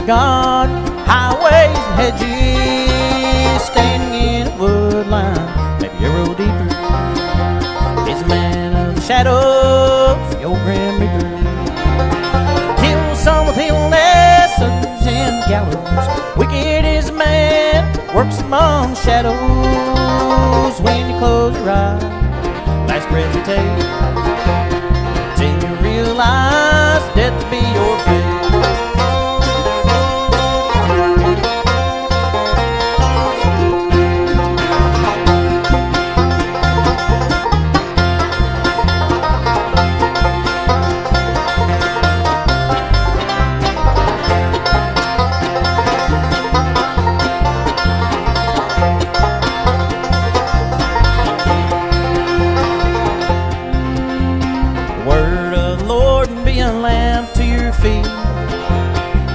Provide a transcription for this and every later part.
God, highways and hedges, standing in a woodline, maybe a road deeper. He's a man of the shadows, the old grim reaper. Kills some with illness, others in the gallows. Wicked is a man, works among the shadows. When you close your eyes, last breath you take, till you realize death will be your fate.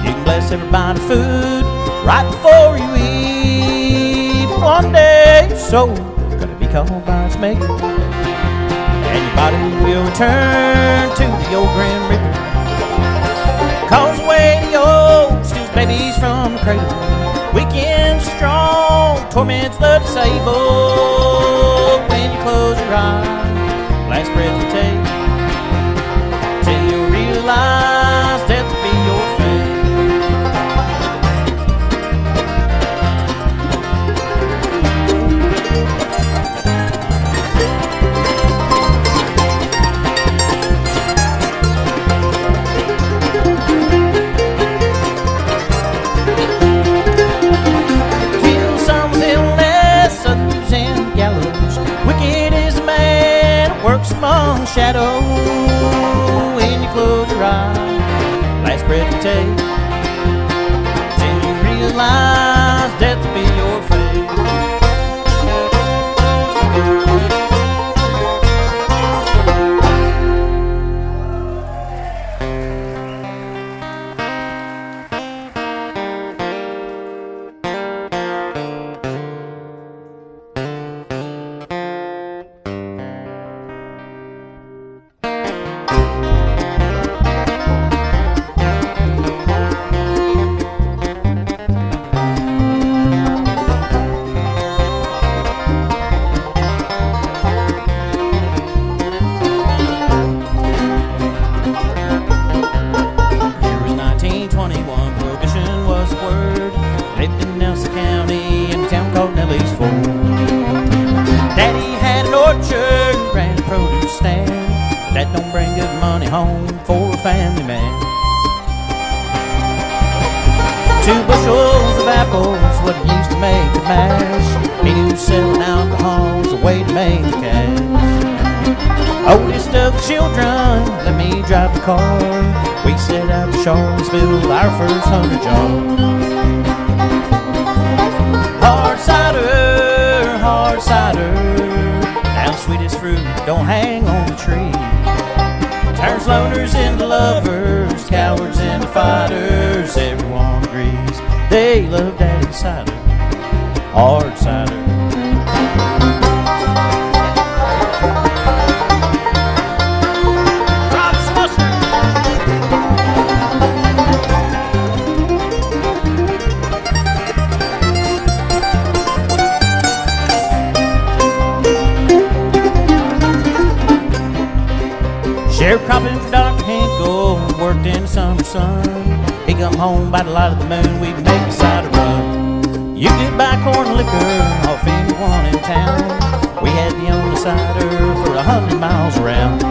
You can bless everybody food right before you eat. One day your soul's gonna be called by its maker, and your body will return to the old grim reaper. Calls away the old, steals babies from the cradle. Weekends are strong, torments the disabled. When you close your eyes, last breath you take, till you realize death will be your fate. Kill some with illness, others in the gallows. Wicked is a man who works among the shadows. When you close your eyes, last breath you take, till you realize death will be your fate. That don't bring good money home for a family man. 2 bushels of apples, what it used to make the mash. He knew selling alcohol was a way to make the cash. Oldest of the children, let me drive the car. We set out to Charlottesville, our first 100 jars. Hard cider, now the sweetest fruit don't hang on the tree. Turns loners into lovers, cowards into fighters. Everyone agrees they love daddy cider, hard cider. Sharecropping for Dr. Hinkle, worked in the summer sun. He come home by the light of the moon, we'd make a cider run. You could buy corn and liquor off anyone in town. We had the only cider for 100 miles around.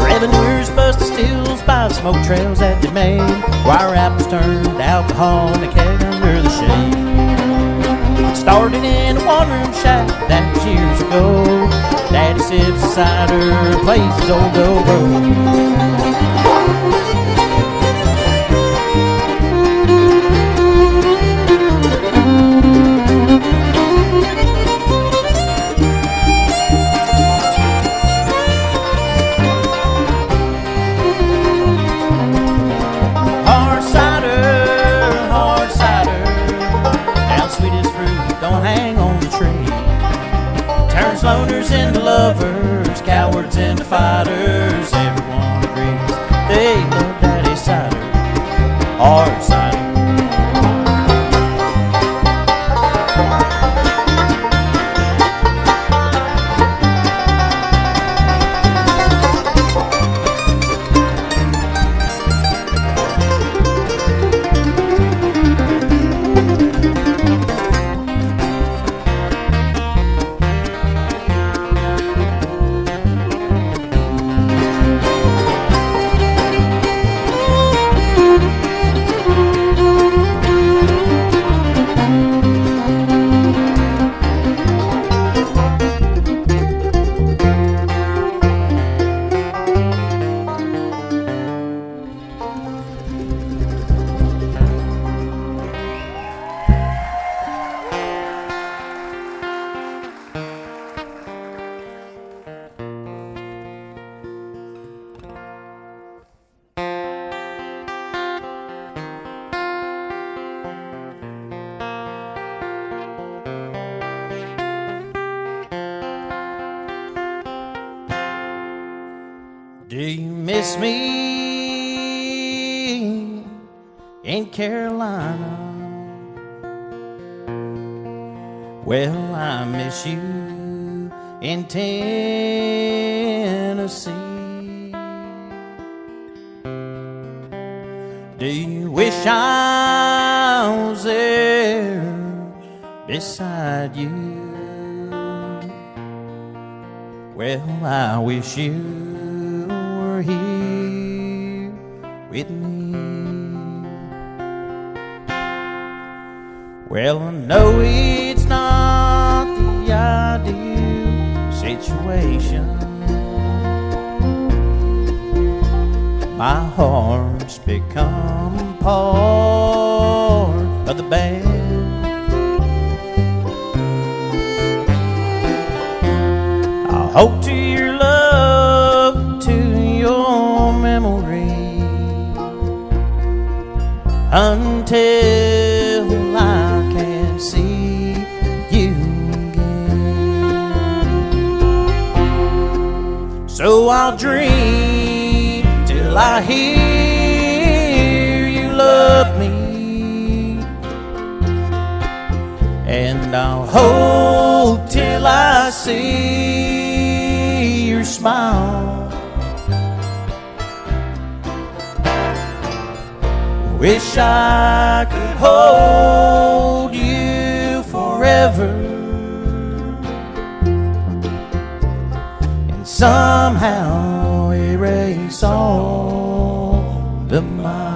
Revenuers busted stills by the smoke trails that they made. Wire apples turned to alcohol in a keg under the shade. Started in a one-room shack, that was years ago. Daddy sips the cider and plays his old dobro. Hard cider, now the sweetest fruit don't hang on the tree. Turns loners into lovers, cowards into fighters. Everyone agrees they love daddy cider. miss me in Carolina. Well, I miss you in Tennessee. Do you wish I was there beside you? Well, I wish you were here with me. Well, I know it's not the ideal situation. My heart's become part of the band. I'll hold to your love, to your memory, until I can see you again. So I'll dream till I hear you love me, and I'll hope till I see your smile. Wish I could hold you forever and somehow erase all the miles.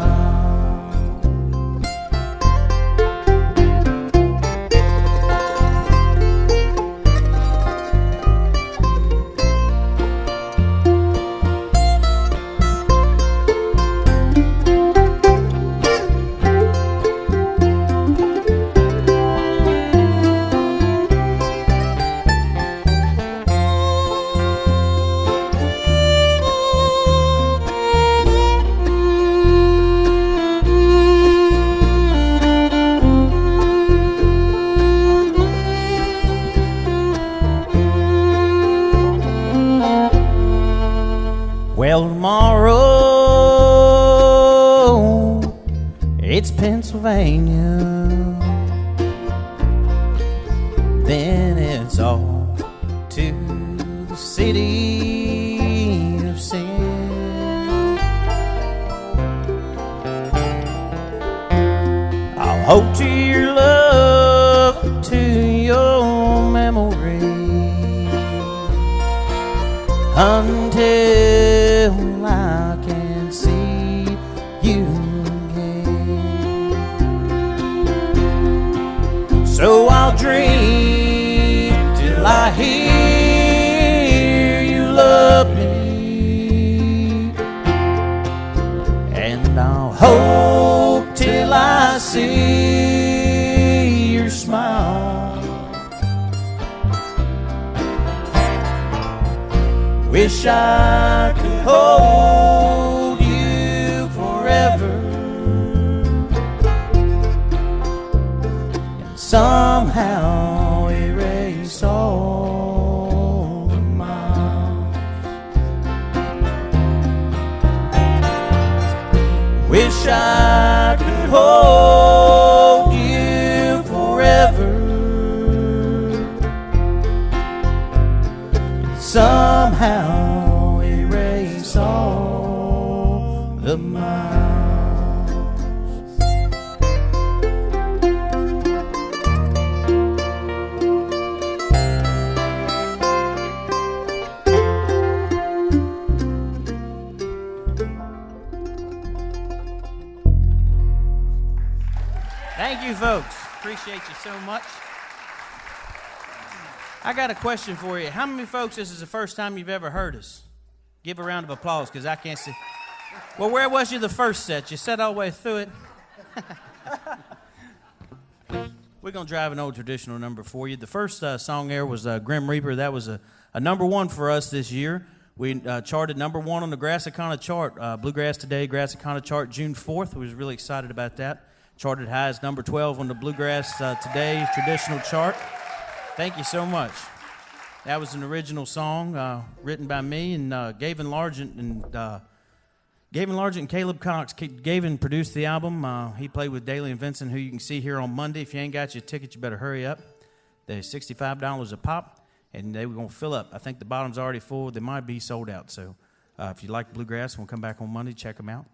Well, tomorrow it's Pennsylvania, then it's off to the city of sin. I'll hold to your love, to your memory, until I can see you again. So I'll dream till I hear you love me, and I'll hope till I see your smile. Wish I could hold you forever and somehow erase all the miles. Wish I could hold you forever and somehow erase all the miles. Thank you, folks. Appreciate you so much. I got a question for you. How many folks this is the first time you've ever heard us? Give a round of applause, because I can't see. Well, where was you the first set? You sat all the way through it? We're going to drive an old traditional number for you. The first song there was Grim Reaper. That was a number one for us this year. We charted number one on the Grassicana chart. Bluegrass Today, Grassicana chart, June 4th. We was really excited about that. Charted high as number 12 on the Bluegrass Today traditional chart. Thank you so much. That was an original song written by me and Gavin Largent and Gavin Largent and Caleb Cox. Gavin produced the album. He played with Daly and Vincent, who you can see here on Monday. If you ain't got your ticket, you better hurry up. They're $65 a pop, and they were going to fill up. I think the bottom's already full. They might be sold out. So if you like bluegrass, we'll come back on Monday, check them out.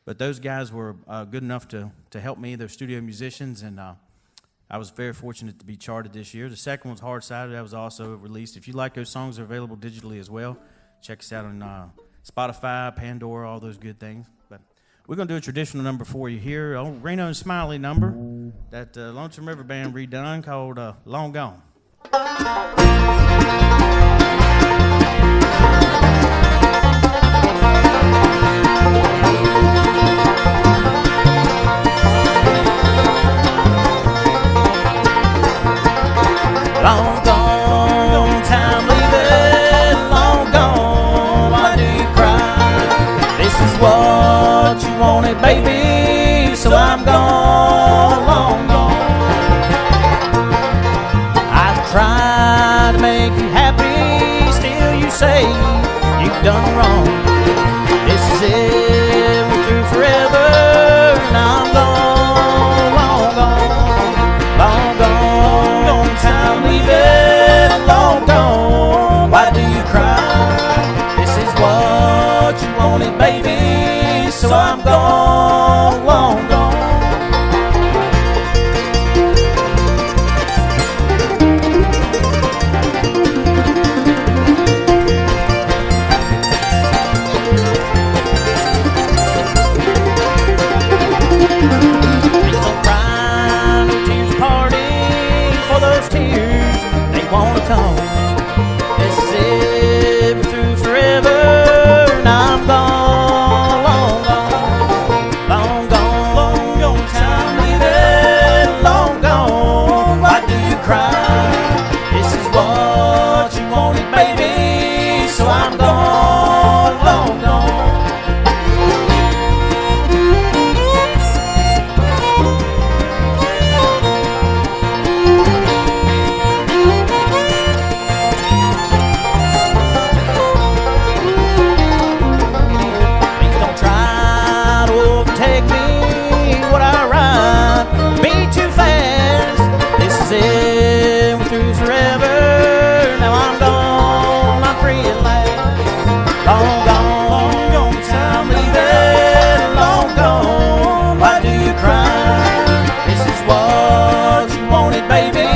But those guys were good enough to help me. They're studio musicians, and I was very fortunate to be charted this year. The second one's Hard Sided. That was also released. If you like those songs, they're available digitally as well. Check us out on Spotify, Pandora, all those good things. But we're going to do a traditional number for you here, old Reno and Smiley number that Lonesome River Band redone called Long Gone. Long gone, time leaving, long gone, why do you cry? This is what you wanted, baby, so I'm gone, long gone. I've tried to make you happy, still you say you've done wrong. This is it, we're through forever, and I'm gone, long gone, long gone, time leaving, long gone, why do you cry? This is what you wanted, baby, so I'm gone, long gone. Please don't cry, no tears parting for those tears they wanna come. This is it, we're through forever, and I'm gone, long gone, long gone, long gone, time leaving, long gone. Why do you cry? This is what you wanted, baby, so I'm gone, long gone. Please don't try to overtake me. What I ride be too fast. This is it, we're through forever. Now I'm gone, I'm free at last. Long gone, long gone, time leaving, long gone. Why do you cry? This is what you wanted, baby,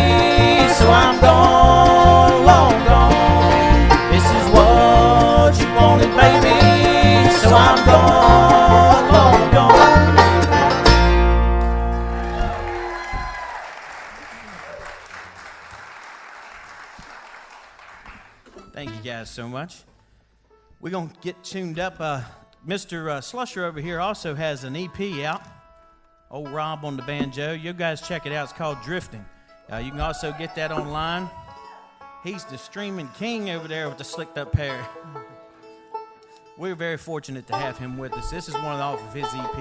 so I'm gone, long gone. This is what you wanted, baby, so I'm gone, long gone. Thank you guys so much. We're going to get tuned up. Mr. Slusher over here also has an EP out. Old Rob on the banjo. You guys check it out. It's called Drifting. You can also get that online. He's the streaming king over there with the slicked up hair. We're very fortunate to have him with us. This is one off of his EP.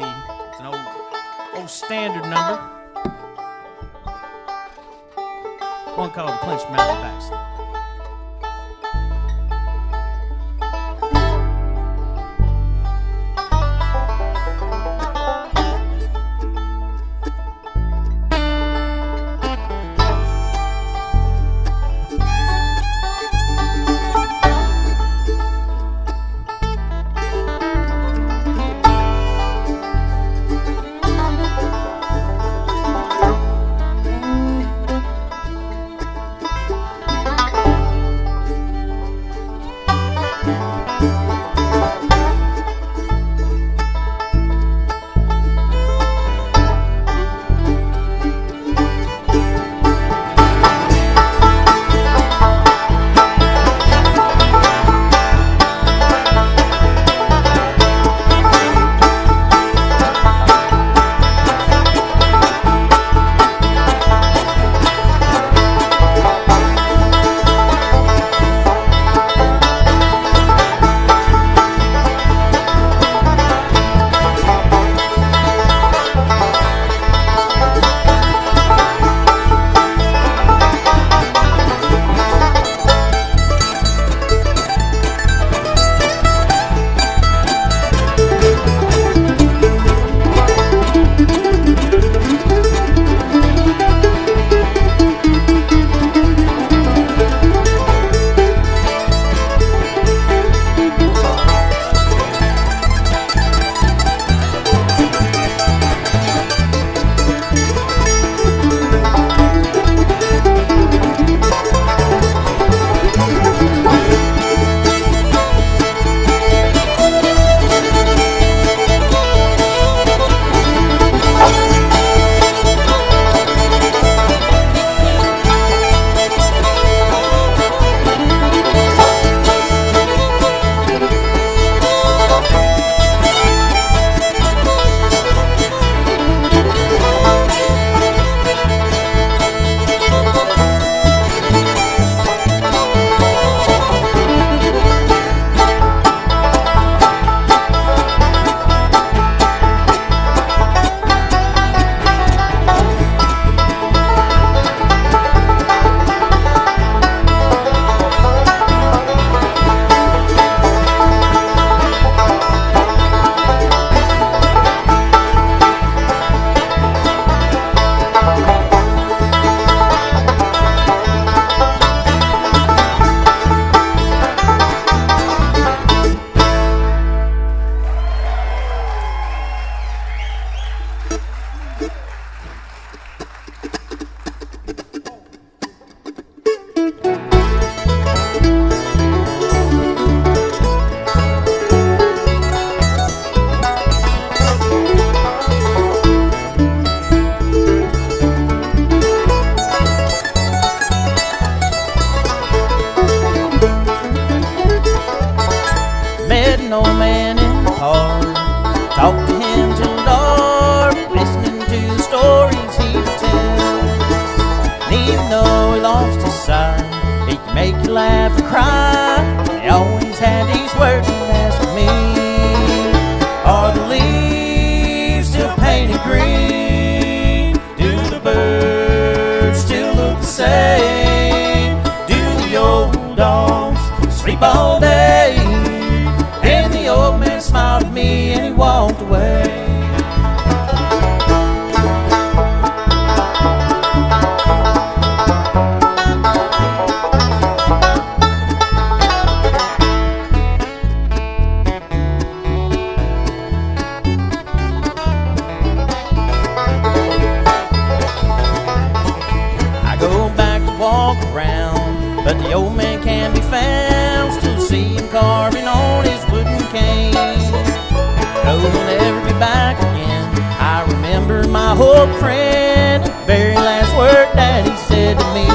It's an old standard number. One called Clinch Mountain Backstop. talked to him till dark, listening to the stories he would tell. And even though he lost his sight, he could make you laugh or cry. He always had these words he'd ask me. Are the leaves still painted green? Do the birds still look the same? Do the old dogs sleep all day? Then the old man smiled at me and he walked away. But the old man can't be found. Still see him carving on his wooden cane. Oh, he'll never be back again. I remember my old friend, the very last word that he said to me.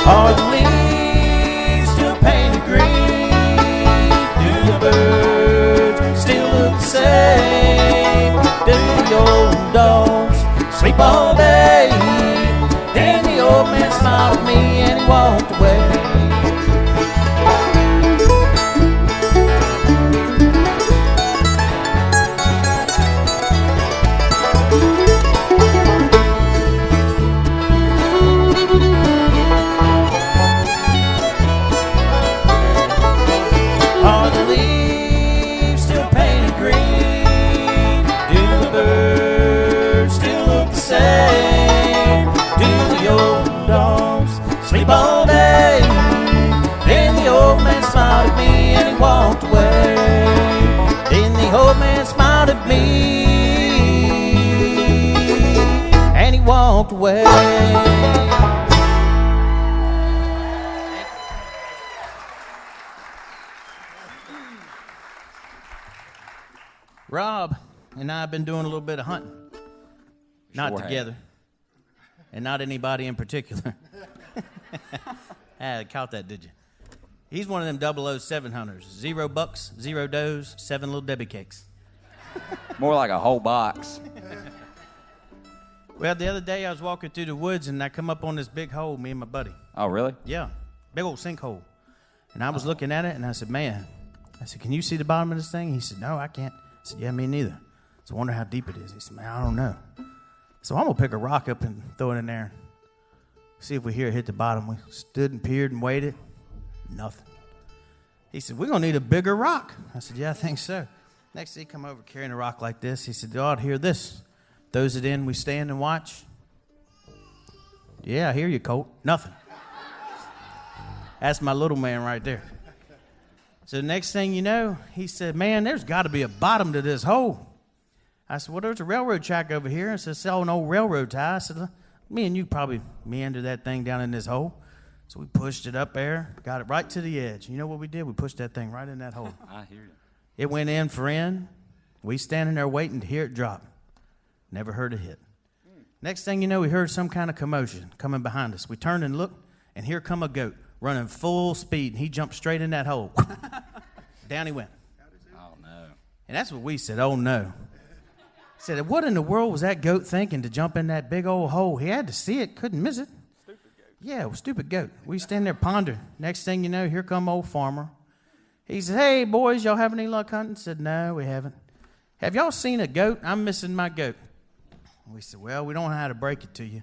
Are the leaves still painted green? Do the birds still look the same? Do the old dogs sleep all day? Then the old man smiled at me and he walked away. Are the leaves still painted green? Do the birds still look the same? Do the old dogs sleep all day? Then the old man smiled at me and he walked away. Then the old man smiled at me and he walked away. Rob and I have been doing a little bit of hunting. Not together. And not anybody in particular. Caught that, did you? He's one of them 007 hunters. 0 bucks, 0 does, 7 little Debbie cakes. More like a whole box. Well, the other day I was walking through the woods and I come up on this big hole, me and my buddy. Oh, really? Yeah, big old sinkhole. And I was looking at it and I said, man, I said, can you see the bottom of this thing? He said, no, I can't. I said, yeah, me neither. So I wonder how deep it is. He said, man, I don't know. So I'm going to pick a rock up and throw it in there. See if we hear it hit the bottom. We stood and peered and waited. Nothing. He said, we're going to need a bigger rock. I said, yeah, I think so. Next thing he come over carrying a rock like this. He said, you ought to hear this. Throws it in. We stand and watch. Yeah, I hear you, Colt. Nothing. That's my little man right there. So the next thing you know, he said, man, there's got to be a bottom to this hole. I said, well, there's a railroad track over here. I said, it's an old railroad tie. I said, me and you probably meander that thing down in this hole. So we pushed it up there, got it right to the edge. You know what we did? We pushed that thing right in that hole. I hear you. It went in for in. We standing there waiting to hear it drop. Never heard a hit. Next thing you know, we heard some kind of commotion coming behind us. We turned and looked, and here come a goat running full speed, and he jumped straight in that hole. Down he went. Oh, no. And that's what we said, oh, no. Said, what in the world was that goat thinking to jump in that big old hole? He had to see it, couldn't miss it. Stupid goat. Yeah, well, stupid goat. We stand there pondering. Next thing you know, here come old farmer. He said, hey, boys, y'all have any luck hunting? Said, no, we haven't. Have y'all seen a goat? I'm missing my goat. We said, well, we don't know how to break it to you.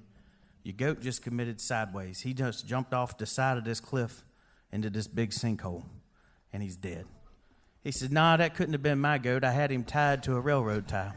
Your goat just committed sideways. He just jumped off the side of this cliff into this big sinkhole, and he's dead. He said, nah, that couldn't have been my goat. I had him tied to a railroad tie.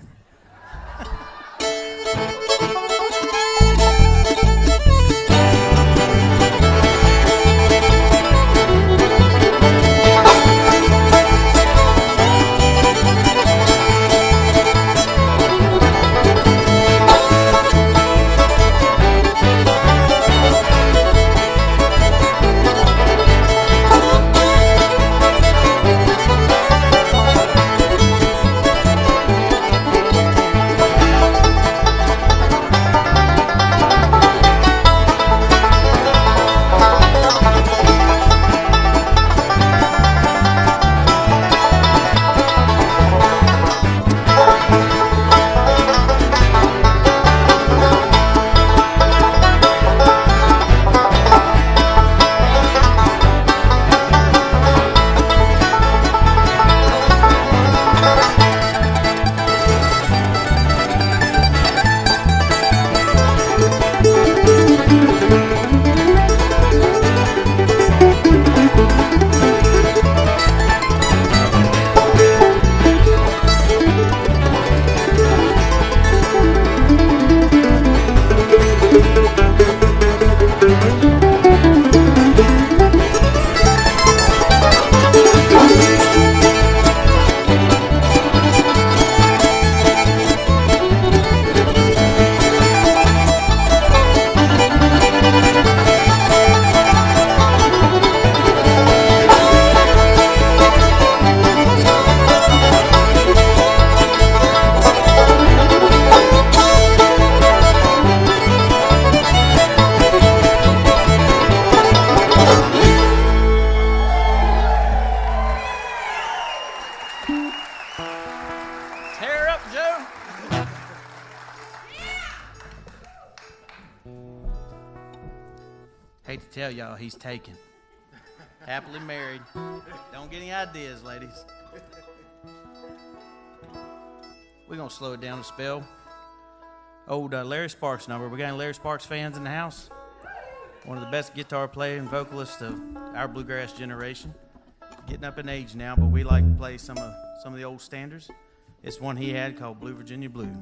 her up, Joe. Hate to tell y'all, he's taken. Happily married. Don't get any ideas, ladies. We're going to slow it down a spell. Old Larry Sparks number. We got any Larry Sparks fans in the house? One of the best guitar players and vocalists of our bluegrass generation. Getting up in age now, but we like to play some of the old standards. It's one he had called Blue Virginia Blue.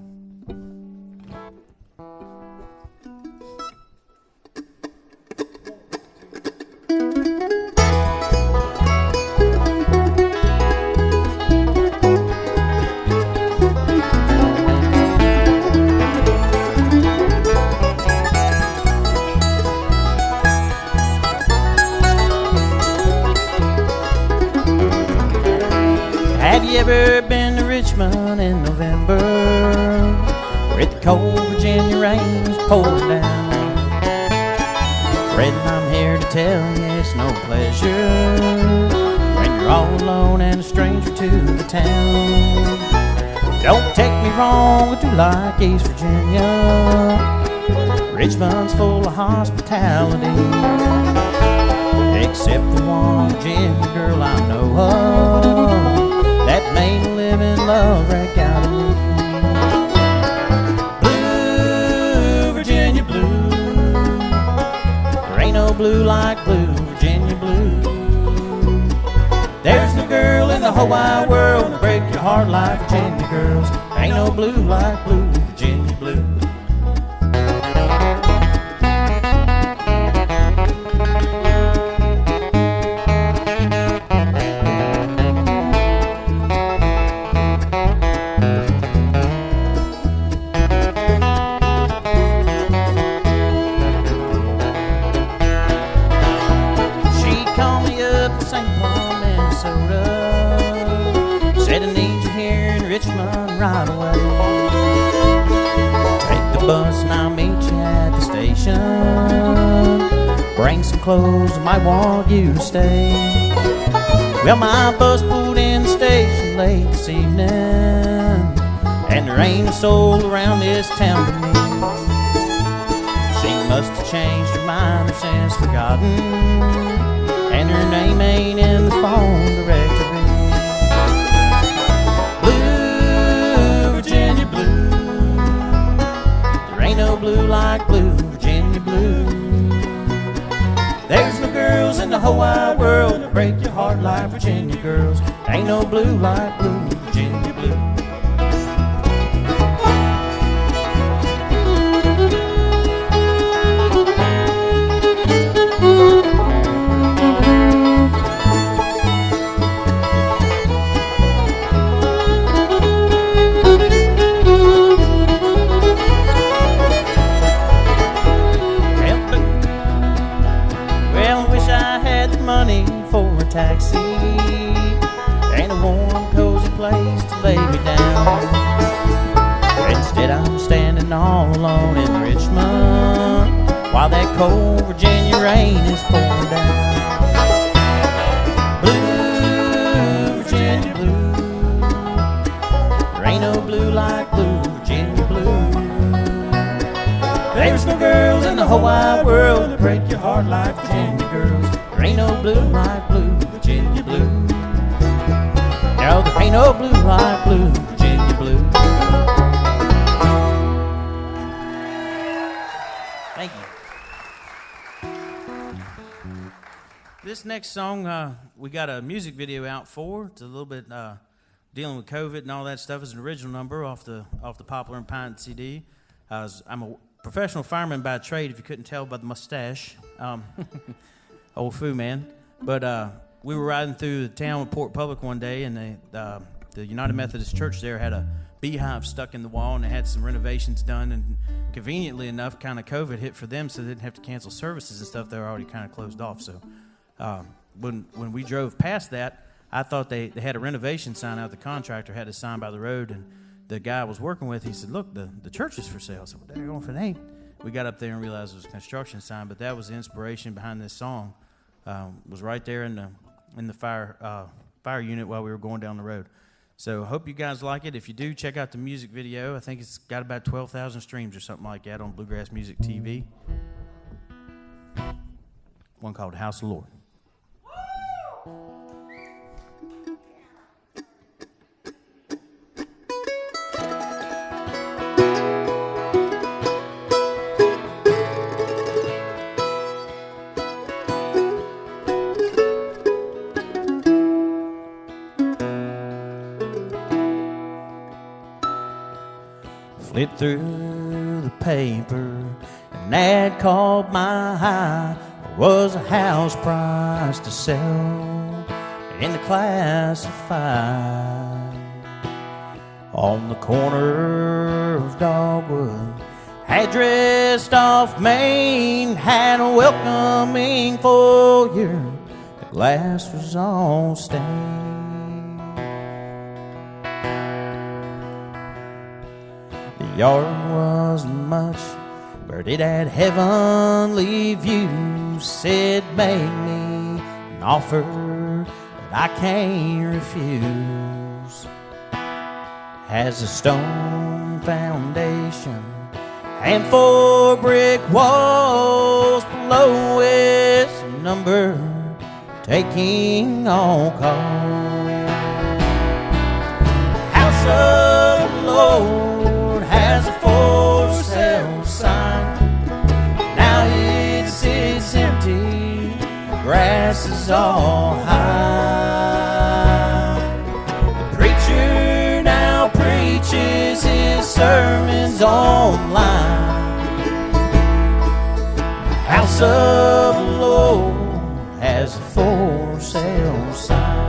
Have you ever been to Richmond in November, where the cold Virginia rain is pouring down? Fred, I'm here to tell you it's no pleasure when you're all alone and a stranger to the town. Don't take me wrong, I do like East Virginia. Richmond's full of hospitality, except for one Virginia girl I know of that made a living love right out of me. Blue Virginia blue, there ain't no blue like blue Virginia blue. There's no girl in the whole wide world to break your heart like Virginia girls. There ain't no blue like blue Virginia blue. Said I need you here in Richmond right away. Take the bus and I'll meet you at the station. Bring some clothes, I might want you to stay. Well, my bus pulled in the station late this evening, and there ain't a soul around this town but me. She must have changed her mind or since forgotten, and her name ain't in the phone directory. Blue Virginia blue, there ain't no blue like blue Virginia blue. There's no girls in the whole wide world that break your heart like Virginia girls. There ain't no blue like blue Virginia blue. Money for a taxi and a warm, cozy place to lay me down. Instead, I'm standing all alone in Richmond while that cold Virginia rain is pouring down. Blue Virginia blue, there ain't no blue like blue Virginia blue. There's no girls in the whole wide world that break your heart like Virginia girls. There ain't no blue like blue Virginia blue. No, there ain't no blue like blue Virginia blue. Thank you. This next song, we got a music video out for. It's a little bit dealing with COVID and all that stuff. It's an original number off the Poplar and Pine CD. I'm a professional fireman by trade, if you couldn't tell by the mustache. Old foo man. But we were riding through the town of Port Public one day, and the United Methodist Church there had a beehive stuck in the wall, and they had some renovations done, and conveniently enough, kind of COVID hit for them, so they didn't have to cancel services and stuff. They were already kind of closed off. So when we drove past that, I thought they had a renovation sign out. The contractor had a sign by the road, and the guy I was working with, he said, "Look, the church is for sale." So they're going for it ain't. We got up there and realized it was a construction sign, but that was the inspiration behind this song. Was right there in the fire unit while we were going down the road. So hope you guys like it. If you do, check out the music video. I think it's got about 12,000 streams or something like that on Bluegrass Music TV. One called House of the Lord. Flipped through the paper, an ad caught my eye. There was a house price to sell in the classified. On the corner of Dogwood, had dressed off Main, had a welcoming foyer. The glass was all stained. The yard wasn't much, but it had heavenly views. Said, make me an offer that I can't refuse. Has a stone foundation and 4 brick walls. Below its number, taking all calls. House of the Lord has a for sale sign. Now it sits empty, grass is all high. The preacher now preaches his sermons online. The house of the Lord has a for sale sign.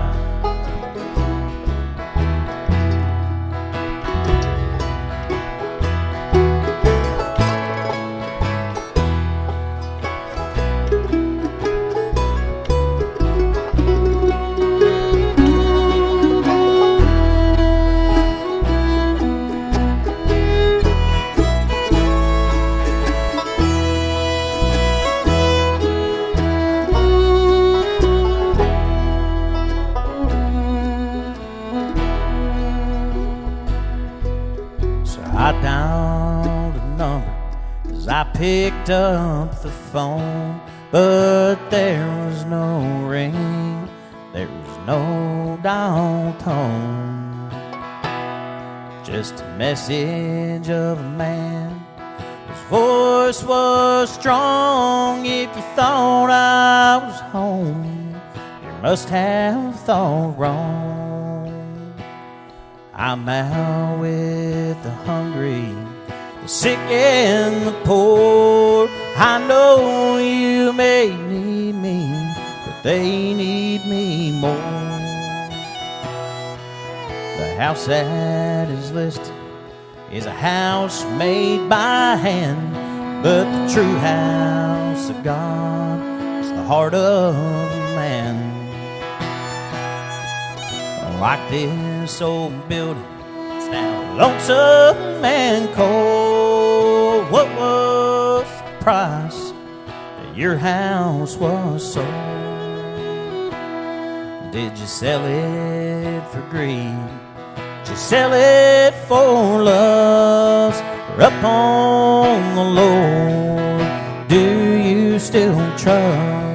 I dialed a number as I picked up the phone, but there was no ring, there was no dial tone. Just a message of a man whose voice was strong. If you thought I was home, you must have thought wrong. I'm out with the hungry, the sick and the poor. I know you may need me, but they need me more. The house that is listed is a house made by hand, but the true house of God is the heart of man. Like this old building, it's now lonesome and cold. What was the price that your house was sold? Did you sell it for greed? Did you sell it for lust? Or up on the Lord, do you still trust?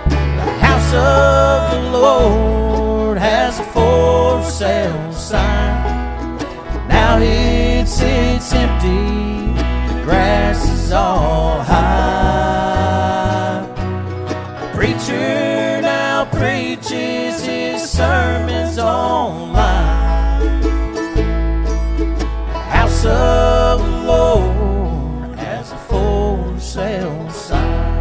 The house of the Lord has a for sale sign. Now it sits empty, the grass is all high. The preacher now preaches his sermons online. The house of the Lord has a for sale sign.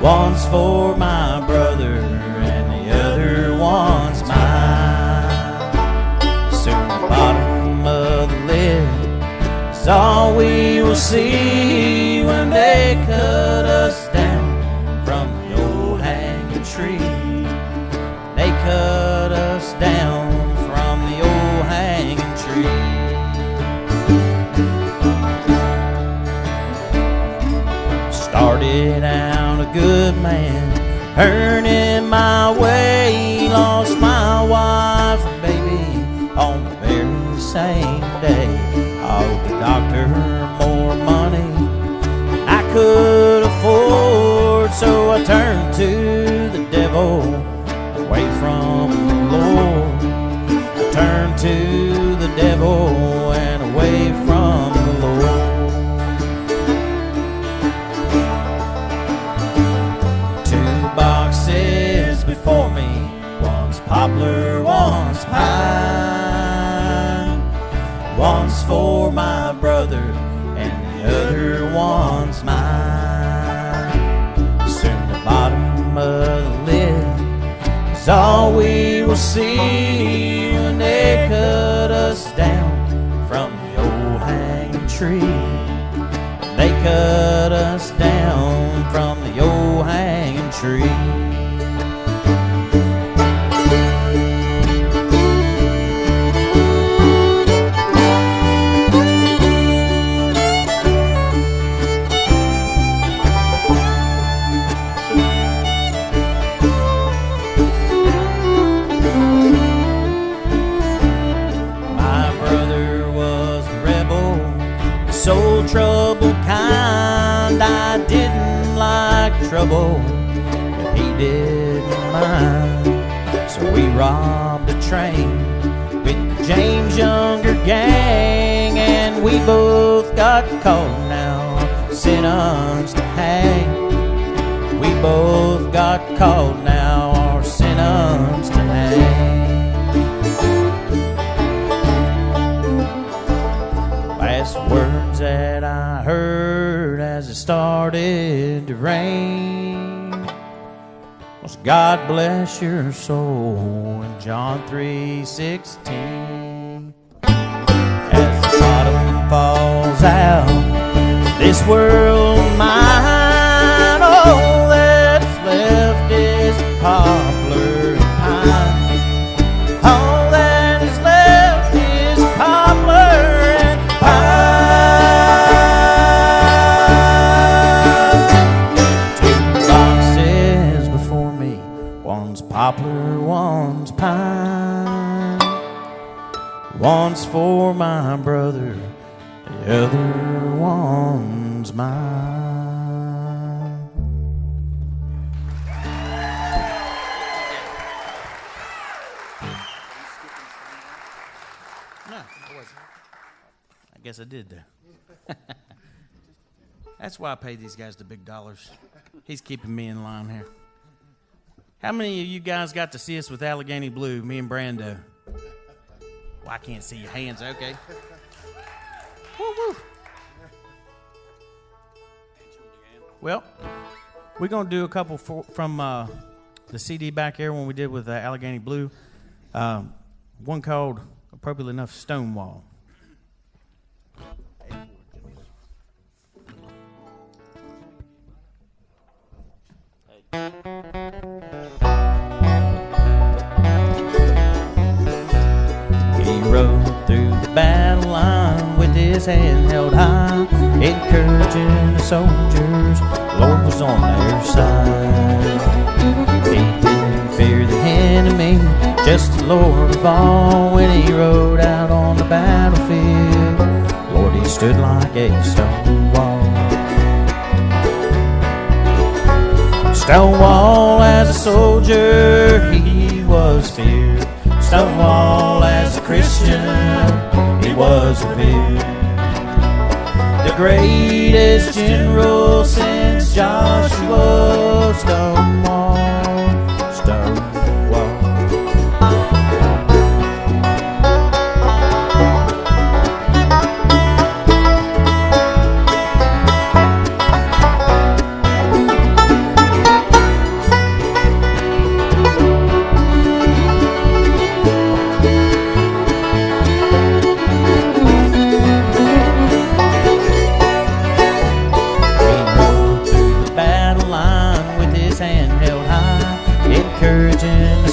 One's for my brother and the other one's mine. Soon the bottom of the lid is all we will see when they cut us down from the old hanging tree. They cut us down from the old hanging tree. Started out a good man, earning my way. Lost my wife and baby on the very same day. I owed the doctor more money than I could afford, so I turned to the devil away from the Lord. I turned to the devil and away from the Lord. Boxes before me, one's poplar, one's pine. One's for my brother and the other one's mine. Soon the bottom of the lid is all we will see when they cut us down from the old hanging tree. They cut us down from the old hanging tree. My brother was a rebel, soul trouble kind. I didn't like trouble, but he didn't mind. So we robbed a train with the James Younger gang, and we both got caught now, sentenced to hang. We both got caught now, or sentenced to hang. Last words that I heard as it started to rain was God bless your soul in John 3:16. As the bottom falls out, this world mine, all that's left is poplar and pine. All that is left is poplar and pine. Two boxes before me, one's poplar, one's pine. One's for my brother, the other one's mine. No, I wasn't. I guess I did there. That's why I pay these guys the big dollars. He's keeping me in line here. How many of you guys got to see us with Allegheny Blue, me and Brando? Well, I can't see your hands. Okay. Woo, woo. Well, we're going to do a couple from the CD back there when we did with Allegheny Blue. One called, appropriately enough, Stonewall. He rode through the battle line with his hand held high, encouraging the soldiers, Lord was on their side. He didn't fear the enemy, just the Lord of all. When he rode out on the battlefield, Lord, he stood like a stone wall. Stonewall as a soldier, he was feared. Stonewall as a Christian, he was revered. The greatest general since Joshua, Stonewall, Stonewall.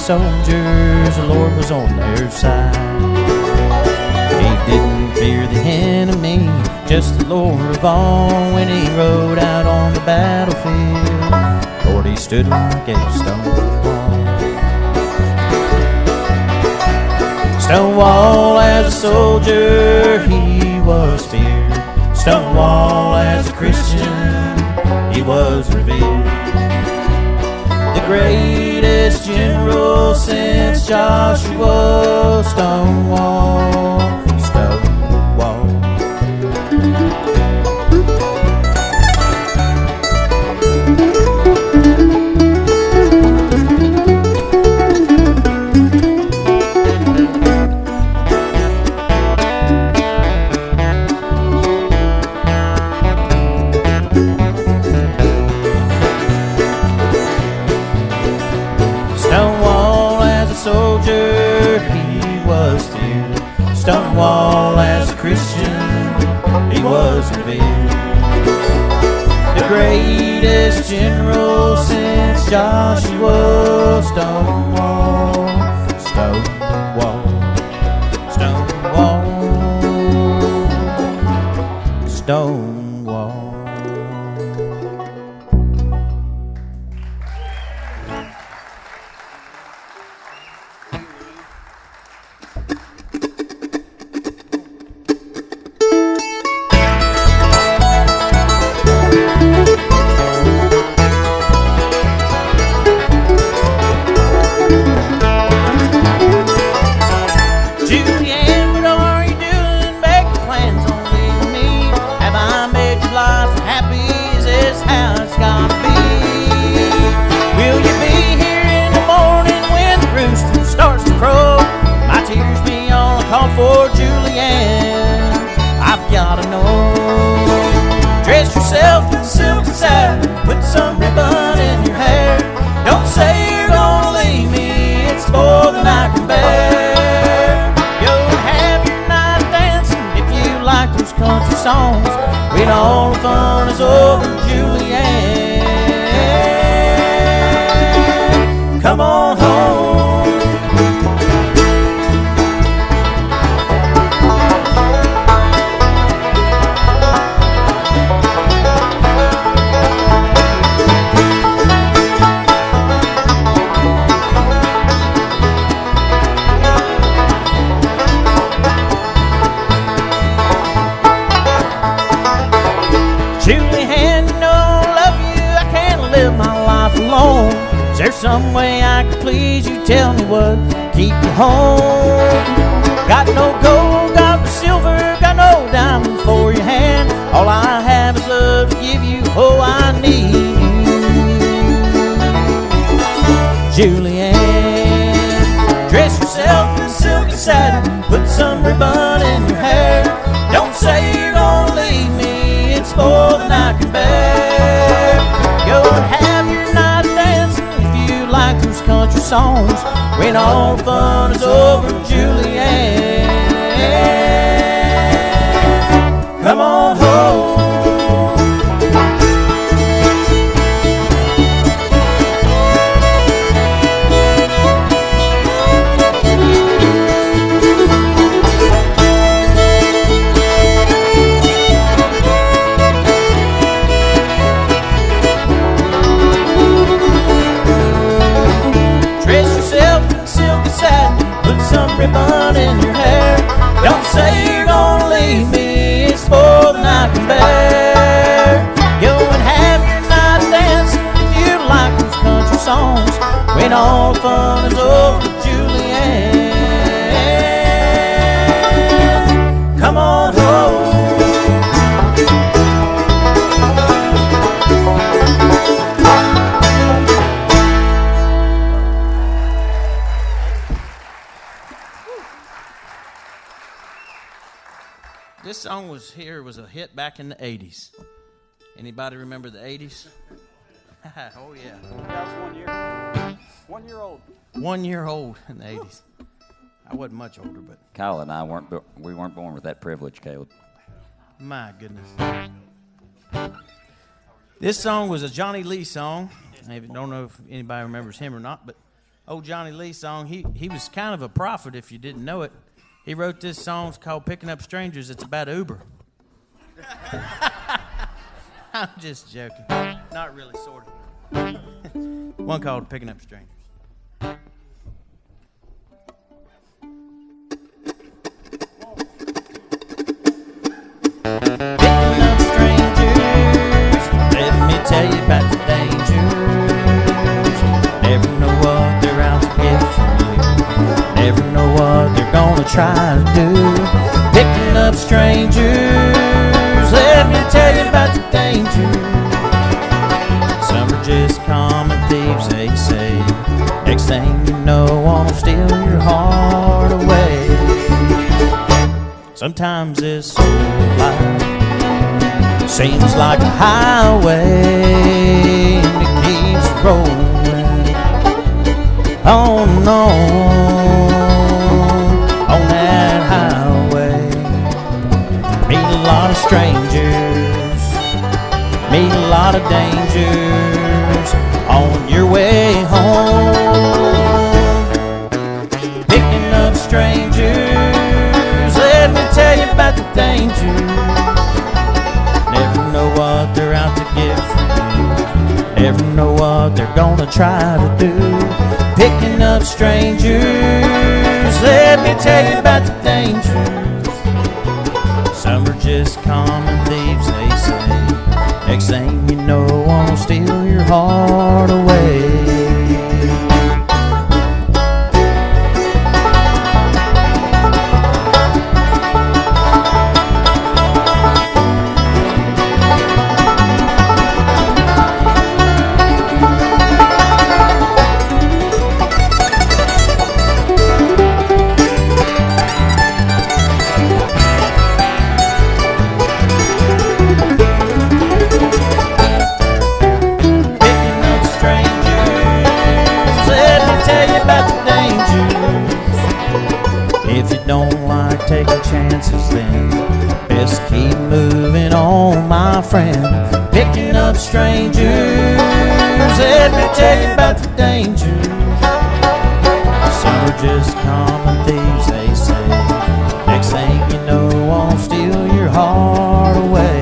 soldiers, the Lord was on their side. He didn't fear the enemy, just the Lord of all. When he rode out on the battlefield, Lord, he stood like a stone wall. Stonewall as a soldier, he was feared. Stonewall as a Christian, he was revered. The greatest general since Joshua, Stonewall, Stonewall. Stonewall as a Christian, he was revered. The greatest general since Joshua, Stonewall, Stonewall, Stonewall, Stonewall. When all the fun is over, Julianne, come on home. Is there some way I can please you? Tell me what keep you home. Got no gold, got no silver, got no diamond for your hand. All I have is love to give you. Oh, I need you, Julianne. Dress yourself in silk and satin, put some ribbon in your hair. Don't say you're gonna leave me, it's more than I can bear. Go and have your night dancing if you like those country songs. When all the fun is over, Julianne, come on home. Ribbon in your hair. Don't say you're gonna leave me, it's more than I can bear. Go and have your night dancing if you like those country songs. When all the fun is over, Julianne, come on home. This song was a hit back in the 80s. Anybody remember the 80s? Oh, yeah. That was 1 year. 1 year old. 1 year old in the 80s. I wasn't much older, but... Kyle and I weren't born with that privilege, Caleb. My goodness. This song was a Johnny Lee song. I don't know if anybody remembers him or not, but old Johnny Lee song. He was kind of a prophet if you didn't know it. He wrote this song called Picking Up Strangers. It's about Uber. I'm just joking. Not really, sort of. One called Picking Up Strangers. Picking up strangers, let me tell you about the dangers. Never know what they're out to get from you. Never know what they're gonna try to do. Picking up strangers, let me tell you about the danger. Some are just common thieves, they say. Next thing you know, wanna steal your heart away. Sometimes this whole life seems like a highway, and it keeps rolling on and on that highway. Meet a lot of strangers, meet a lot of dangers on your way home. Picking up strangers, let me tell you about the danger. Never know what they're out to get from you. Never know what they're gonna try to do. Picking up strangers, let me tell you about the dangers. Some are just common thieves, they say. Next thing you know, wanna steal your heart away. If you don't like taking chances, then best keep moving on, my friend. Picking up strangers, let me tell you about the danger. Some are just common thieves, they say. Next thing you know, won't steal your heart away.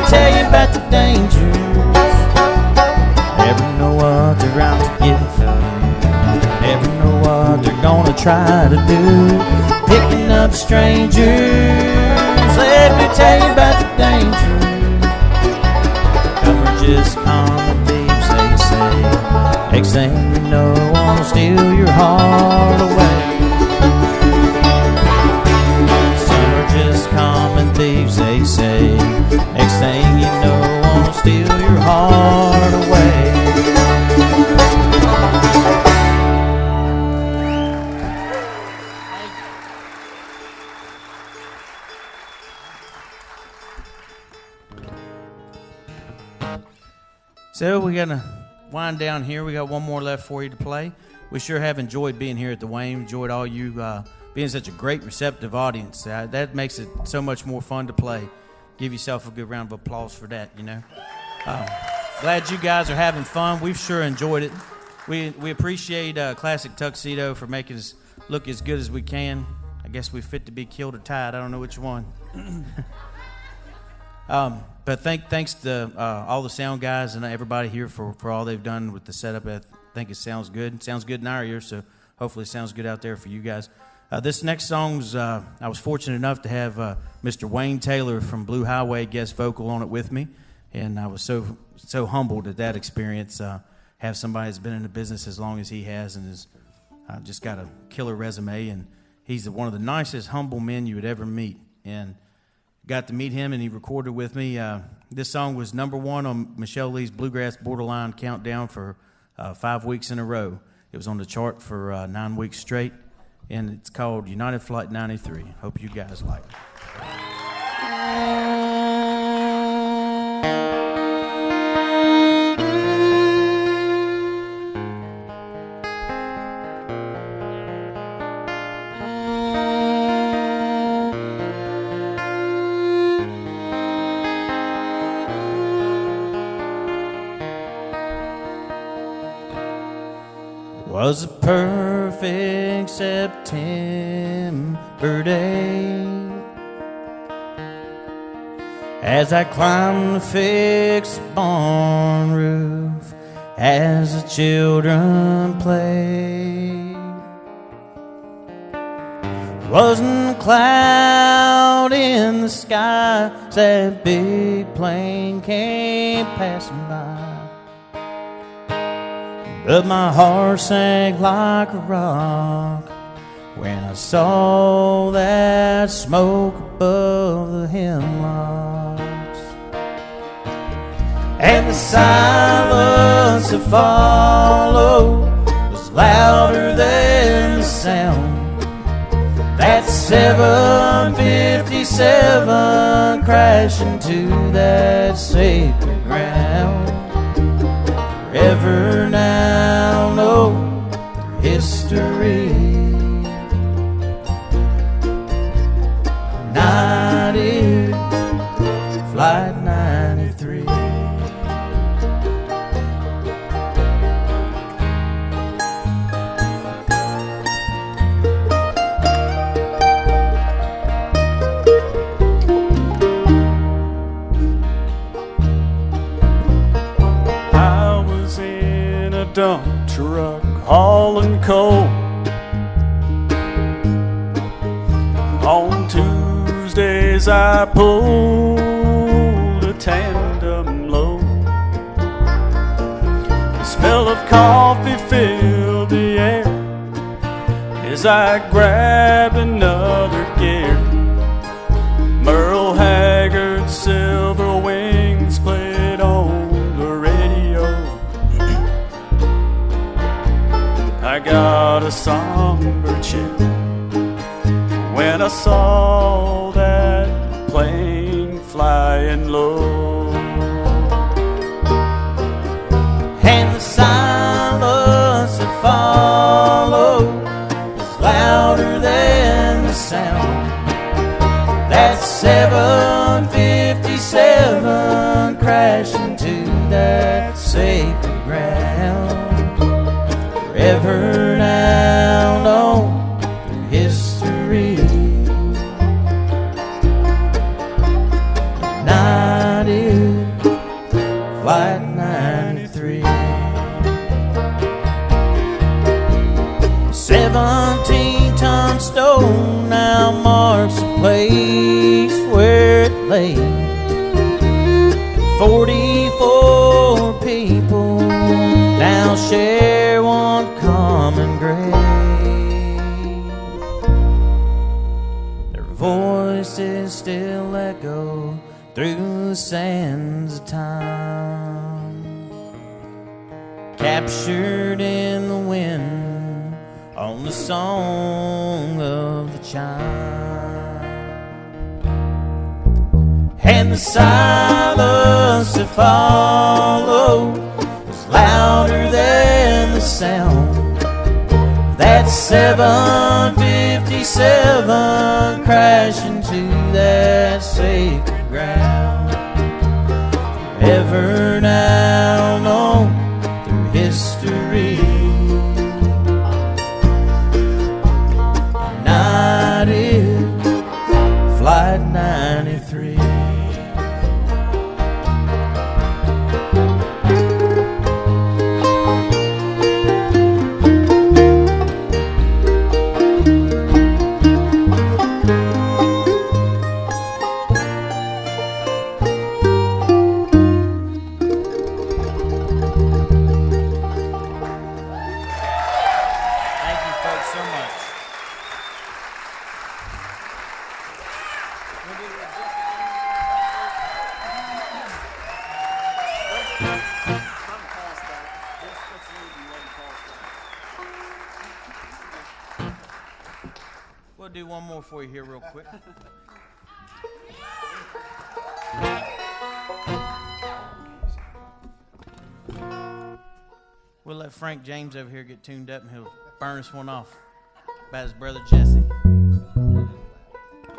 Tell you about the dangers. Never know what they're out to get from you. Never know what they're gonna try to do. Picking up strangers, let me tell you about the dangers. Some are just common thieves, they say. Next thing you know, wanna steal your heart away. Some are just common thieves, they say. Next thing you know, wanna steal your heart away. So we're gonna wind down here. We got one more left for you to play. We sure have enjoyed being here at the Wayne. Enjoyed all you being such a great receptive audience. That makes it so much more fun to play. Give yourself a good round of applause for that, you know. Glad you guys are having fun. We've sure enjoyed it. We appreciate Classic Tuxedo for making us look as good as we can. I guess we fit to be killed or tied. I don't know which one. But thanks to all the sound guys and everybody here for all they've done with the setup. I think it sounds good. It sounds good in our ears, so hopefully it sounds good out there for you guys. This next song's, I was fortunate enough to have Mr. Wayne Taylor from Blue Highway guest vocal on it with me, and I was so humbled at that experience. Have somebody that's been in the business as long as he has and has just got a killer resume, and he's one of the nicest, humble men you would ever meet. And got to meet him, and he recorded with me. This song was #1 on Michelle Lee's Bluegrass Borderline Countdown for 5 weeks in a row. It was on the chart for 9 weeks straight, and it's called United Flight 93. Hope you guys like it. Was a perfect September day as I climbed the fixed barn roof as the children played. Wasn't a cloud in the sky as that big plane came passing by, but my heart sank like a rock when I saw that smoke above the hemlocks. And the silence that followed was louder than the sound that 757 crashing to that sacred ground. Forever now know history. United Flight 93. Dump truck hauling coal on Tuesdays. I pulled a tandem load. The smell of coffee filled the air as I grabbed another gear. Merle Haggard's Silver Wings played on the radio. I got a somber chill when I saw that plane flying low. And the silence that followed was louder than the sound that 757 crashing to that sacred ground. Forever now known through history. United Flight 93. 17-ton stone now marks the place where it lay. 44 people now share one common grave. Their voices still echo through the sands of time, captured in the wind on the song of the chime. And the silence that followed was louder than the sound that 757 crashing to that sacred ground. Forever now known through history. United Flight 93. do one more for you here real quick. We'll let Frank James over here get tuned up and he'll burn us one off about his brother Jesse.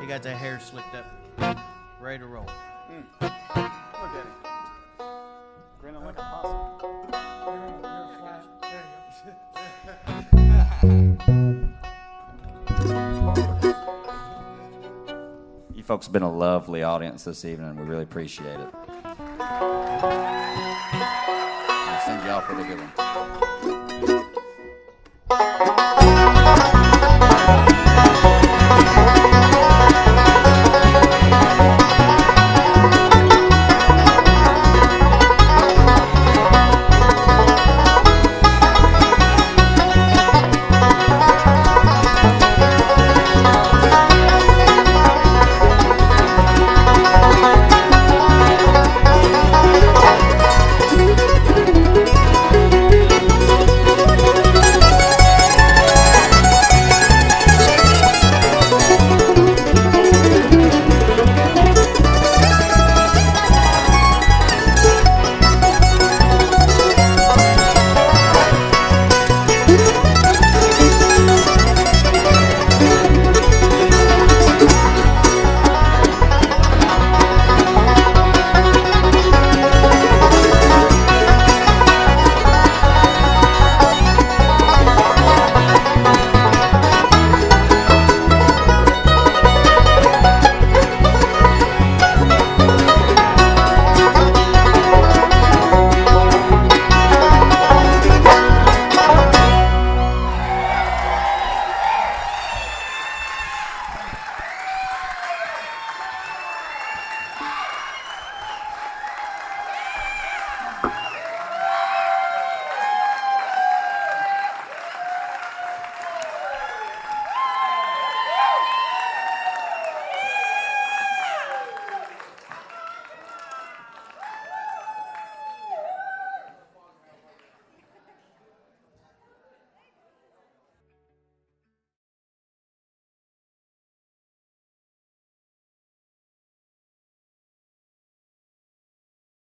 He got that hair slicked up, ready to roll. Look at him. Grinning like a possum. You folks have been a lovely audience this evening. We really appreciate it. I'll send you off with a good one.